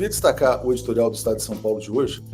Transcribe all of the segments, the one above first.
queria destacar o editorial do Estado de São Paulo de hoje.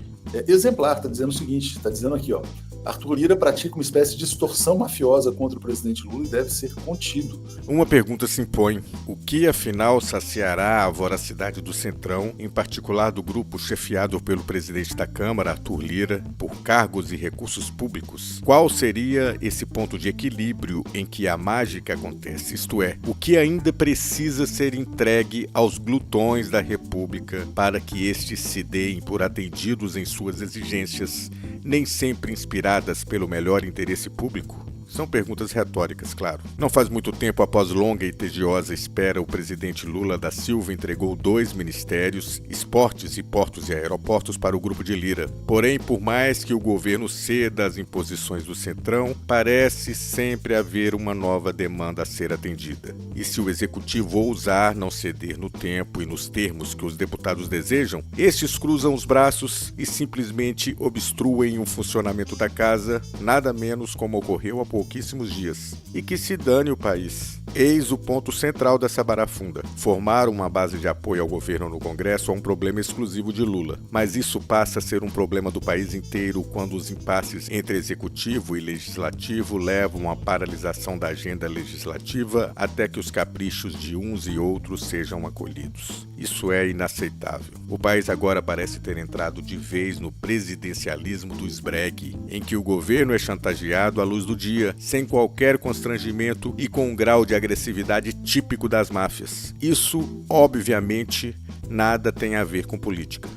Exemplar, está dizendo o seguinte, está dizendo aqui, ó, Arthur Lira pratica uma espécie de extorsão mafiosa contra o presidente Lula e deve ser contido. Uma pergunta se impõe. O que, afinal, saciará a voracidade do Centrão, em particular do grupo chefiado pelo presidente da Câmara, Arthur Lira, por cargos e recursos públicos? Qual seria esse ponto de equilíbrio em que a mágica acontece? Isto é, o que ainda precisa ser entregue aos glutões da República para que estes se deem por atendidos em suas exigências, nem sempre inspiradas pelo melhor interesse público? São perguntas retóricas, claro. Não faz muito tempo, após longa e tediosa espera, o presidente Lula da Silva entregou 2 ministérios, Esportes e Portos e Aeroportos, para o grupo de Lira. Porém, por mais que o governo ceda às imposições do Centrão, parece sempre haver uma nova demanda a ser atendida. E se o executivo ousar não ceder no tempo e nos termos que os deputados desejam, estes cruzam os braços e simplesmente obstruem o funcionamento da casa, nada menos como ocorreu há pouquíssimos dias. E que se dane o país. Eis o ponto central dessa barafunda. Formar uma base de apoio ao governo no Congresso é um problema exclusivo de Lula. Mas isso passa a ser um problema do país inteiro quando os impasses entre executivo e legislativo levam à paralisação da agenda legislativa até que os caprichos de uns e outros sejam acolhidos. Isso é inaceitável. O país agora parece ter entrado de vez no presidencialismo do esbregue, em que o governo é chantageado à luz do dia, sem qualquer constrangimento e com um grau de agressividade típico das máfias. Isso, obviamente, nada tem a ver com política.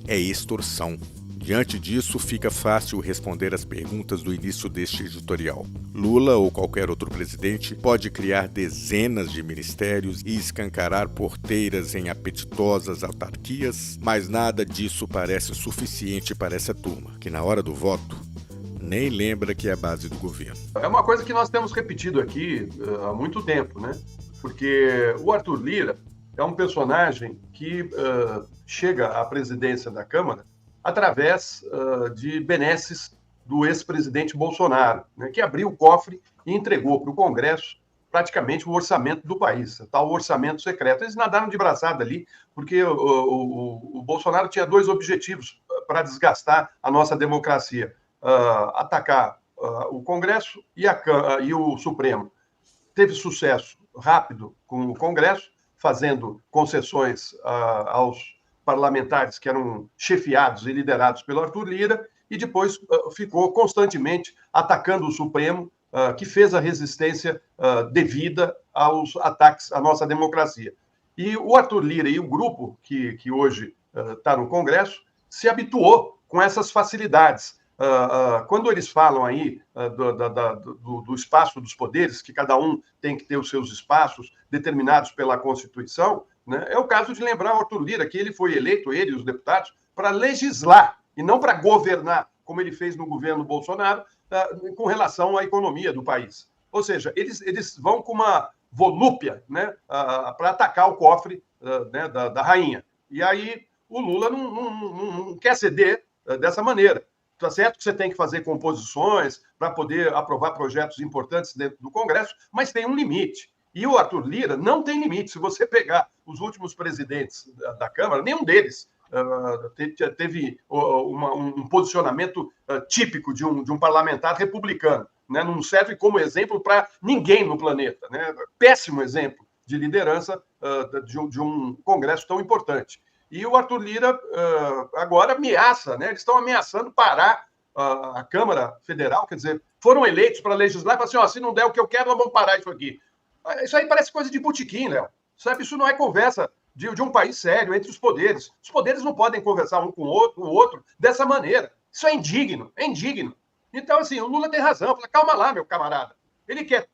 É extorsão. Diante disso, fica fácil responder as perguntas do início deste editorial. Lula ou qualquer outro presidente pode criar dezenas de ministérios e escancarar porteiras em apetitosas autarquias, mas nada disso parece suficiente para essa turma, que na hora do voto nem lembra que é a base do governo. É uma coisa que nós temos repetido aqui há muito tempo, né? Porque o Arthur Lira é um personagem que chega à presidência da Câmara através de benesses do ex-presidente Bolsonaro, né, que abriu o cofre e entregou para o Congresso praticamente o orçamento do país, tal orçamento secreto. Eles nadaram de braçada ali, porque o Bolsonaro tinha 2 objetivos para desgastar a nossa democracia: atacar o Congresso e o Supremo. Teve sucesso rápido com o Congresso, fazendo concessões aos parlamentares que eram chefiados e liderados pelo Arthur Lira, e depois ficou constantemente atacando o Supremo, que fez a resistência devida aos ataques à nossa democracia. E o Arthur Lira e o grupo que hoje está no Congresso se habituou com essas facilidades. Quando eles falam aí do espaço dos poderes, que cada um tem que ter os seus espaços determinados pela Constituição, né, é o caso de lembrar o Arthur Lira que ele foi eleito, ele e os deputados, para legislar e não para governar, como ele fez no governo Bolsonaro, com relação à economia do país. Ou seja, eles vão com uma volúpia, né, para atacar o cofre né, da rainha. E aí o Lula não quer ceder dessa maneira. Tá certo que você tem que fazer composições para poder aprovar projetos importantes dentro do Congresso, mas tem um limite. E o Arthur Lira não tem limite. Se você pegar os últimos presidentes da Câmara, nenhum deles teve um posicionamento típico de um parlamentar republicano. Né? Não serve como exemplo para ninguém no planeta. Né? Péssimo exemplo de liderança de um Congresso tão importante. E o Arthur Lira agora ameaça, né? Eles estão ameaçando parar a Câmara Federal, quer dizer, foram eleitos para legislar e falaram assim, ó, se não der o que eu quero, nós vamos parar isso aqui. Isso aí parece coisa de botequim, Léo. Sabe, isso não é conversa de um país sério entre os poderes. Os poderes não podem conversar um com o outro dessa maneira. Isso é indigno, é indigno. Então, assim, o Lula tem razão. Fala, calma lá, meu camarada. Ele quer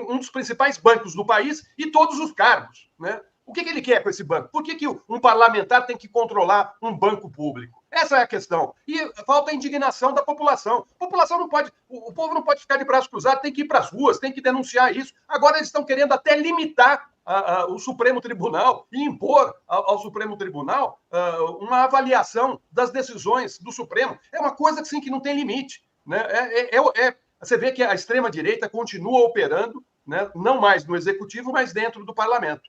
um dos principais bancos do país e todos os cargos, né? O que ele quer com esse banco? Por que um parlamentar tem que controlar um banco público? Essa é a questão. E falta a indignação da população. A população não pode, o povo não pode ficar de braços cruzados, tem que ir para as ruas, tem que denunciar isso. Agora eles estão querendo até limitar o Supremo Tribunal e impor ao Supremo Tribunal uma avaliação das decisões do Supremo. É uma coisa assim, que não tem limite. Né? Você vê que a extrema-direita continua operando, né, não mais no Executivo, mas dentro do Parlamento.